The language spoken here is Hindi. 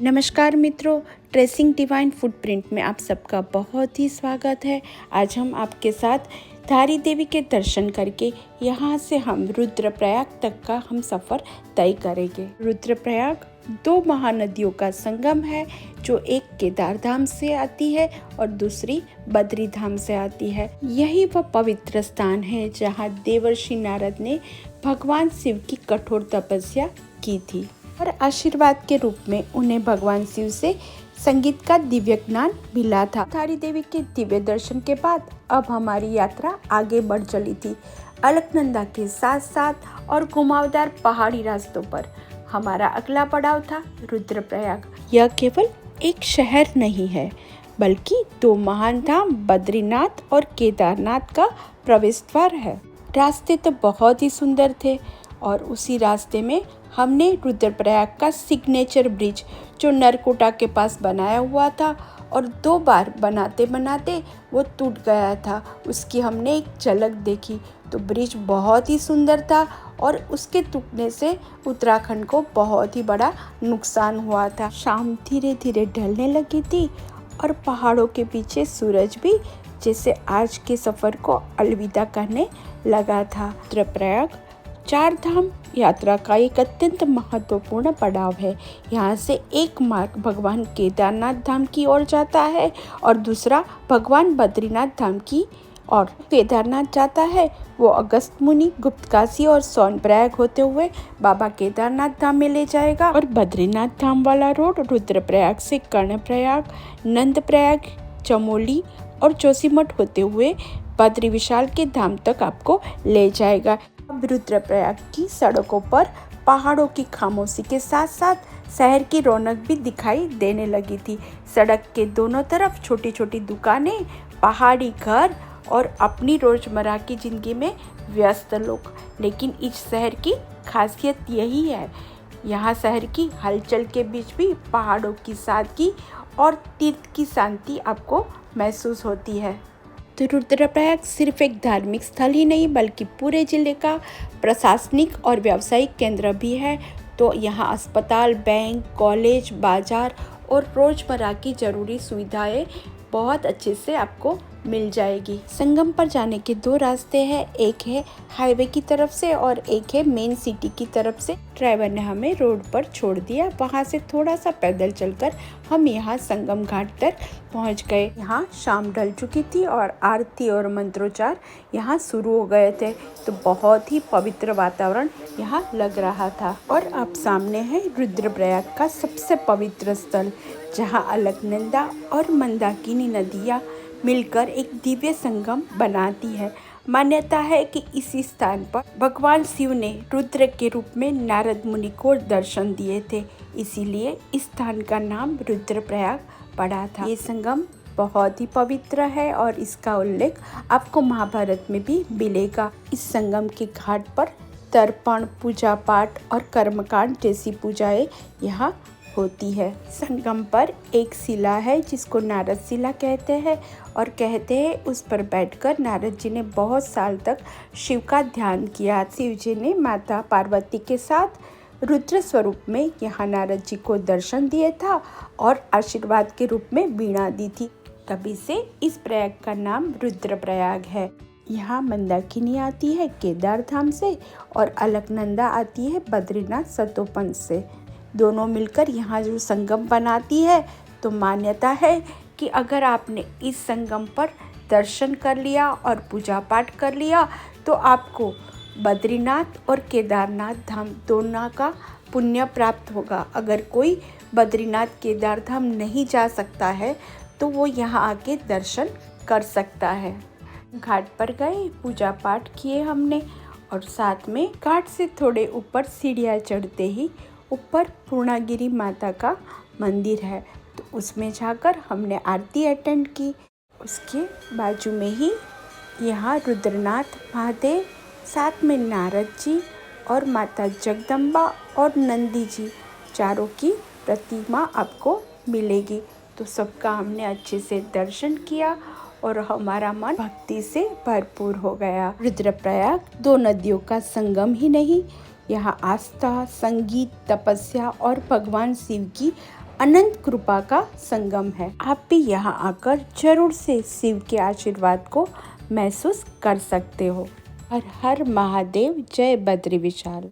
नमस्कार मित्रों, ट्रेसिंग डिवाइन फुटप्रिंट में आप सबका बहुत ही स्वागत है। आज हम आपके साथ धारी देवी के दर्शन करके यहाँ से हम रुद्रप्रयाग तक का हम सफ़र तय करेंगे। रुद्रप्रयाग दो महानदियों का संगम है, जो एक केदार धाम से आती है और दूसरी बद्री धाम से आती है। यही वह पवित्र स्थान है जहाँ देवर्षि नारद ने भगवान शिव की कठोर तपस्या की थी और आशीर्वाद के रूप में उन्हें भगवान शिव से संगीत का दिव्य ज्ञान मिला था। धारी देवी के दिव्य दर्शन के बाद अब हमारी यात्रा आगे बढ़ चली थी। अलकनंदा के साथ साथ और घुमावदार पहाड़ी रास्तों पर हमारा अगला पड़ाव था रुद्रप्रयाग। यह केवल एक शहर नहीं है, बल्कि दो महान धाम बद्रीनाथ और केदारनाथ का प्रवेश द्वार है। रास्ते तो बहुत ही सुंदर थे और उसी रास्ते में हमने रुद्रप्रयाग का सिग्नेचर ब्रिज, जो नरकोटा के पास बनाया हुआ था और 2 बार बनाते बनाते वो टूट गया था, उसकी हमने एक झलक देखी। तो ब्रिज बहुत ही सुंदर था और उसके टूटने से उत्तराखंड को बहुत ही बड़ा नुकसान हुआ था। शाम धीरे धीरे ढलने लगी थी और पहाड़ों के पीछे सूरज भी जैसे आज के सफ़र को अलविदा कहने लगा था। रुद्रप्रयाग 4 धाम यात्रा का एक अत्यंत महत्वपूर्ण पड़ाव है। यहाँ से एक मार्ग भगवान केदारनाथ धाम की ओर जाता है और दूसरा भगवान बद्रीनाथ धाम की ओर। केदारनाथ जाता है वो अगस्त मुनि, गुप्तकाशी और सोनप्रयाग होते हुए बाबा केदारनाथ धाम में ले जाएगा और बद्रीनाथ धाम वाला रोड रुद्रप्रयाग से कर्णप्रयाग, नंदप्रयाग, चमोली और जोशीमठ होते हुए बद्री विशाल के धाम तक आपको ले जाएगा। अब रुद्रप्रयाग की सड़कों पर पहाड़ों की खामोशी के साथ साथ शहर की रौनक भी दिखाई देने लगी थी। सड़क के दोनों तरफ छोटी छोटी दुकानें, पहाड़ी घर और अपनी रोजमर्रा की जिंदगी में व्यस्त लोग। लेकिन इस शहर की खासियत यही है, यहाँ शहर की हलचल के बीच भी पहाड़ों की सादगी और तीर्थ की शांति आपको महसूस होती है। तो रुद्रप्रयाग सिर्फ एक धार्मिक स्थल ही नहीं, बल्कि पूरे जिले का प्रशासनिक और व्यावसायिक केंद्र भी है। तो यहाँ अस्पताल, बैंक, कॉलेज, बाजार और रोजमर्रा की जरूरी सुविधाएं बहुत अच्छे से आपको मिल जाएगी। संगम पर जाने के 2 रास्ते हैं, एक है हाईवे की तरफ से और एक है मेन सिटी की तरफ से। ड्राइवर ने हमें रोड पर छोड़ दिया, वहाँ से थोड़ा सा पैदल चलकर हम यहाँ संगम घाट तक पहुँच गए। यहाँ शाम ढल चुकी थी और आरती और मंत्रोच्चार यहाँ शुरू हो गए थे, तो बहुत ही पवित्र वातावरण यहाँ लग रहा था। और अब सामने है रुद्रप्रयाग का सबसे पवित्र स्थल, जहाँ अलकनंदा और मंदाकिनी नदियाँ मिलकर एक दिव्य संगम बनाती है। मान्यता है कि इसी स्थान पर भगवान शिव ने रुद्र के रूप में नारद मुनि को दर्शन दिए थे, इसीलिए इस स्थान का नाम रुद्रप्रयाग पड़ा था। ये संगम बहुत ही पवित्र है और इसका उल्लेख आपको महाभारत में भी मिलेगा। इस संगम के घाट पर तर्पण, पूजा पाठ और कर्मकांड जैसी पूजाएं यहाँ होती है। संगम पर एक शिला है जिसको नारद शिला कहते हैं और कहते हैं उस पर बैठकर नारद जी ने बहुत साल तक शिव का ध्यान किया। शिव जी ने माता पार्वती के साथ रुद्र स्वरूप में यहाँ नारद जी को दर्शन दिया था और आशीर्वाद के रूप में वीणा दी थी, तभी से इस प्रयाग का नाम रुद्रप्रयाग है। यहाँ मंदाकिनी आती है केदार धाम से और अलकनंदा आती है बद्रीनाथ सतोपंथ से। दोनों मिलकर यहाँ जो संगम बनाती है, तो मान्यता है कि अगर आपने इस संगम पर दर्शन कर लिया और पूजा पाठ कर लिया तो आपको बद्रीनाथ और केदारनाथ धाम दोनों का पुण्य प्राप्त होगा। अगर कोई बद्रीनाथ केदार धाम नहीं जा सकता है तो वो यहाँ आके दर्शन कर सकता है। घाट पर गए, पूजा पाठ किए हमने और साथ में घाट से थोड़े ऊपर सीढ़ियाँ चढ़ते ही ऊपर पूर्णागिरी माता का मंदिर है, तो उसमें जाकर हमने आरती अटेंड की। उसके बाजू में ही यहाँ रुद्रनाथ महादेव, साथ में नारद जी और माता जगदम्बा और नंदी जी, चारों की प्रतिमा आपको मिलेगी। तो सबका हमने अच्छे से दर्शन किया और हमारा मन भक्ति से भरपूर हो गया। रुद्रप्रयाग 2 नदियों का संगम ही नहीं, यहाँ आस्था, संगीत, तपस्या और भगवान शिव की अनंत कृपा का संगम है। आप भी यहाँ आकर जरूर से शिव के आशीर्वाद को महसूस कर सकते हो। हर हर महादेव, जय बद्री विशाल।